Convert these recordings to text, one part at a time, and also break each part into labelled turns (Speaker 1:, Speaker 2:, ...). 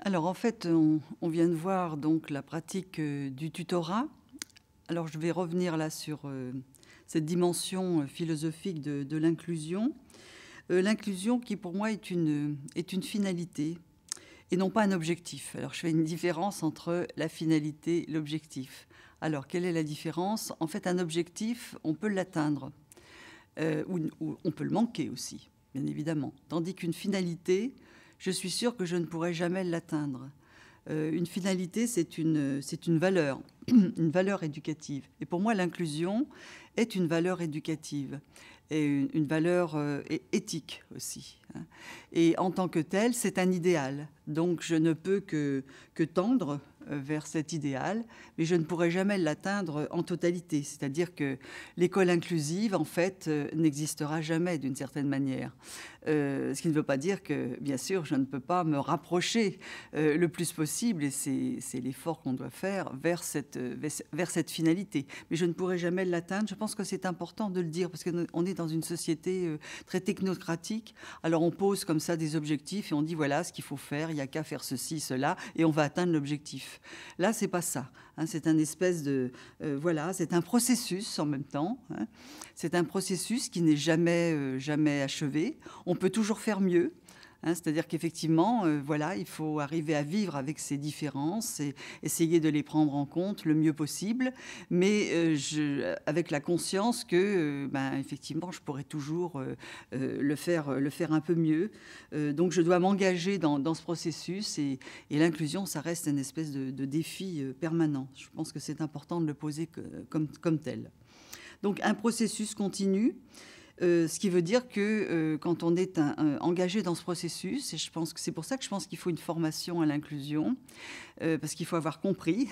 Speaker 1: Alors en fait, on vient de voir donc la pratique du tutorat. Alors je vais revenir là sur cette dimension philosophique de l'inclusion. L'inclusion qui pour moi est une finalité et non pas un objectif. Alors je fais une différence entre la finalité et l'objectif. Alors quelle est la différence? En fait, un objectif, on peut l'atteindre ou on peut le manquer aussi, bien évidemment. Tandis qu'une finalité, je suis sûre que je ne pourrai jamais l'atteindre. Une finalité, c'est une valeur, une valeur éducative. Et pour moi, l'inclusion est une valeur éducative et une valeur éthique aussi, hein. Et en tant que telle, c'est un idéal. Donc je ne peux que tendre vers cet idéal, mais je ne pourrai jamais l'atteindre en totalité. C'est-à-dire que l'école inclusive, en fait, n'existera jamais d'une certaine manière. Ce qui ne veut pas dire que, bien sûr, je ne peux pas me rapprocher le plus possible, et c'est l'effort qu'on doit faire vers cette finalité. Mais je ne pourrai jamais l'atteindre. Je pense que c'est important de le dire, parce qu'on est dans une société très technocratique. Alors on pose comme ça des objectifs et on dit voilà ce qu'il faut faire, il n'y a qu'à faire ceci, cela, et on va atteindre l'objectif. Là, c'est pas ça, hein, c'est un espèce de... voilà, c'est un processus en même temps, hein. C'est un processus qui n'est jamais achevé. On peut toujours faire mieux. Hein, c'est-à-dire qu'effectivement, voilà, il faut arriver à vivre avec ces différences et essayer de les prendre en compte le mieux possible, mais avec la conscience que, effectivement, je pourrais toujours le faire un peu mieux. Donc, je dois m'engager dans ce processus et l'inclusion, ça reste une espèce de défi permanent. Je pense que c'est important de le poser comme tel. Donc, un processus continu. Ce qui veut dire que quand on est engagé dans ce processus, et je pense que c'est pour ça que je pense qu'il faut une formation à l'inclusion, parce qu'il faut avoir compris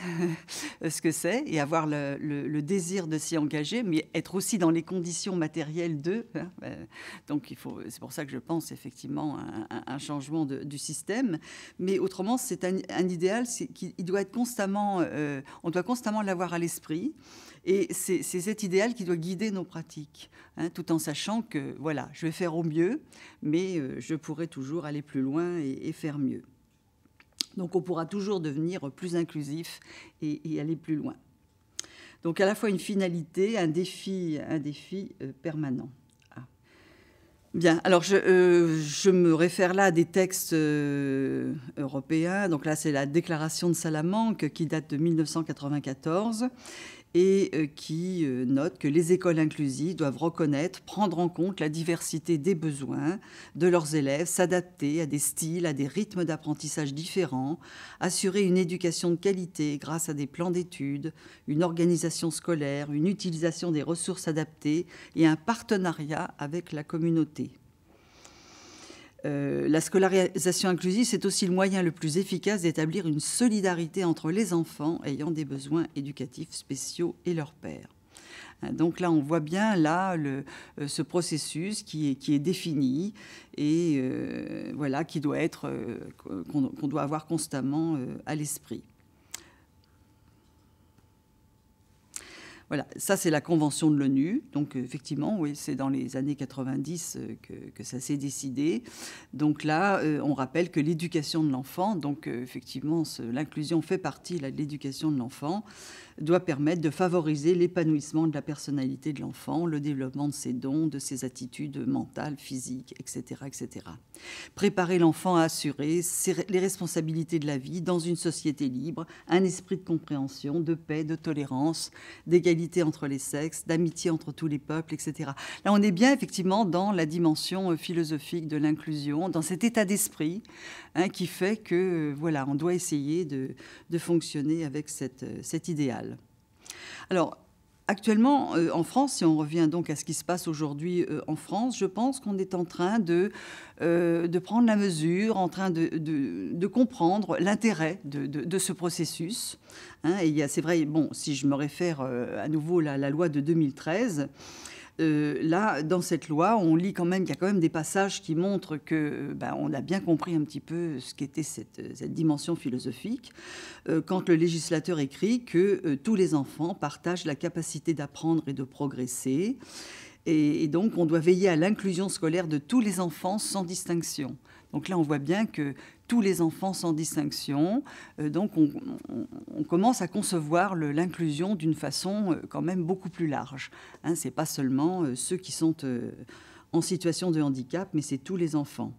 Speaker 1: ce que c'est et avoir le désir de s'y engager, mais être aussi dans les conditions matérielles hein. Donc c'est pour ça que je pense effectivement à un changement du système. Mais autrement, c'est un idéal qui doit être constamment, on doit constamment l'avoir à l'esprit. Et c'est cet idéal qui doit guider nos pratiques, hein, tout en sachant que, voilà, je vais faire au mieux, mais je pourrai toujours aller plus loin et faire mieux. Donc on pourra toujours devenir plus inclusif et aller plus loin. Donc à la fois une finalité, un défi permanent. Ah. Bien, alors je me réfère là à des textes européens. Donc là, c'est la déclaration de Salamanque qui date de 1994. Et qui note que les écoles inclusives doivent reconnaître, prendre en compte la diversité des besoins de leurs élèves, s'adapter à des styles, à des rythmes d'apprentissage différents, assurer une éducation de qualité grâce à des plans d'études, une organisation scolaire, une utilisation des ressources adaptées et un partenariat avec la communauté. La scolarisation inclusive, c'est aussi le moyen le plus efficace d'établir une solidarité entre les enfants ayant des besoins éducatifs spéciaux et leurs pairs. Donc là, on voit bien là ce processus qui est défini et voilà, qui doit être, qu'on doit avoir constamment à l'esprit. Voilà, ça c'est la convention de l'ONU. Donc effectivement, oui, c'est dans les années 90 que ça s'est décidé. Donc là, on rappelle que l'éducation de l'enfant, donc effectivement, l'inclusion fait partie là, de l'éducation de l'enfant, doit permettre de favoriser l'épanouissement de la personnalité de l'enfant, le développement de ses dons, de ses attitudes mentales, physiques, etc., etc. Préparer l'enfant à assurer les responsabilités de la vie dans une société libre, un esprit de compréhension, de paix, de tolérance, d'égalité entre les sexes, d'amitié entre tous les peuples, etc. Là, on est bien effectivement dans la dimension philosophique de l'inclusion, dans cet état d'esprit hein, qui fait que voilà, on doit essayer de fonctionner avec cet idéal. Alors, actuellement, en France, si on revient donc à ce qui se passe aujourd'hui en France, je pense qu'on est en train de prendre la mesure, en train de comprendre l'intérêt de ce processus. Hein, et c'est vrai, bon, si je me réfère à nouveau à la loi de 2013, là, dans cette loi, on lit quand même qu'il y a quand même des passages qui montrent que on a bien compris un petit peu ce qu'était cette dimension philosophique. Quand le législateur écrit que tous les enfants partagent la capacité d'apprendre et de progresser, Et donc, on doit veiller à l'inclusion scolaire de tous les enfants sans distinction. Donc là, on voit bien que tous les enfants sans distinction, donc on commence à concevoir l'inclusion d'une façon quand même beaucoup plus large. Hein, ce n'est pas seulement ceux qui sont en situation de handicap, mais c'est tous les enfants.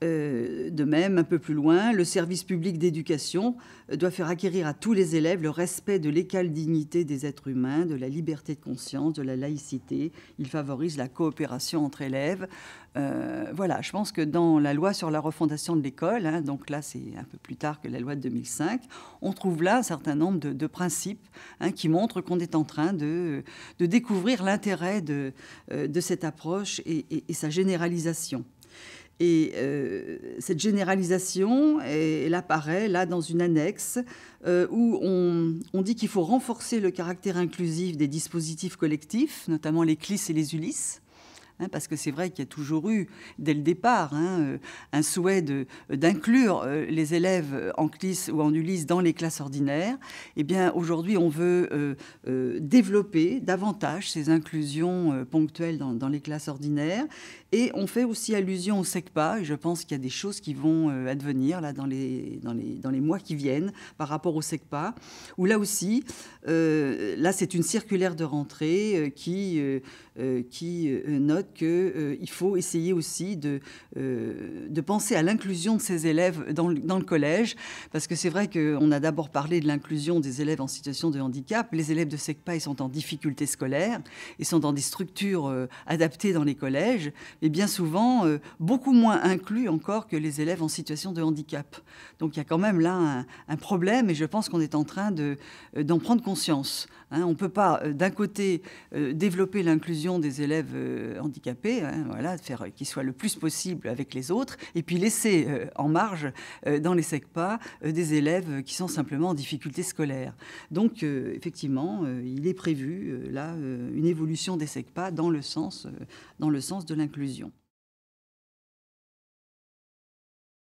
Speaker 1: De même, un peu plus loin, le service public d'éducation doit faire acquérir à tous les élèves le respect de l'égale dignité des êtres humains, de la liberté de conscience, de la laïcité. Il favorise la coopération entre élèves. Voilà, je pense que dans la loi sur la refondation de l'école, hein, donc là c'est un peu plus tard que la loi de 2005, on trouve là un certain nombre de principes hein, qui montrent qu'on est en train de découvrir l'intérêt de cette approche et sa généralisation. Et cette généralisation, elle apparaît là dans une annexe où on dit qu'il faut renforcer le caractère inclusif des dispositifs collectifs, notamment les CLIS et les ULIS. Hein, parce que c'est vrai qu'il y a toujours eu, dès le départ, hein, un souhait d'inclure les élèves en CLIS ou en ULIS dans les classes ordinaires. Eh bien, aujourd'hui, on veut développer davantage ces inclusions ponctuelles dans les classes ordinaires. Et on fait aussi allusion au SECPA. Et je pense qu'il y a des choses qui vont advenir là, dans les mois qui viennent par rapport au SECPA, où là aussi, là, c'est une circulaire de rentrée qui note qu'il faut essayer aussi de penser à l'inclusion de ces élèves dans le collège, parce que c'est vrai qu'on a d'abord parlé de l'inclusion des élèves en situation de handicap. Les élèves de SECPA, ils sont en difficulté scolaire, ils sont dans des structures adaptées dans les collèges, mais bien souvent beaucoup moins inclus encore que les élèves en situation de handicap. Donc il y a quand même là un problème, et je pense qu'on est en train d'en prendre conscience. Hein, on ne peut pas, d'un côté, développer l'inclusion des élèves handicapés, hein, voilà, faire qu'ils soient le plus possible avec les autres, et puis laisser en marge, dans les SECPA, des élèves qui sont simplement en difficulté scolaire. Donc, effectivement, il est prévu, là, une évolution des SECPA dans le sens de l'inclusion.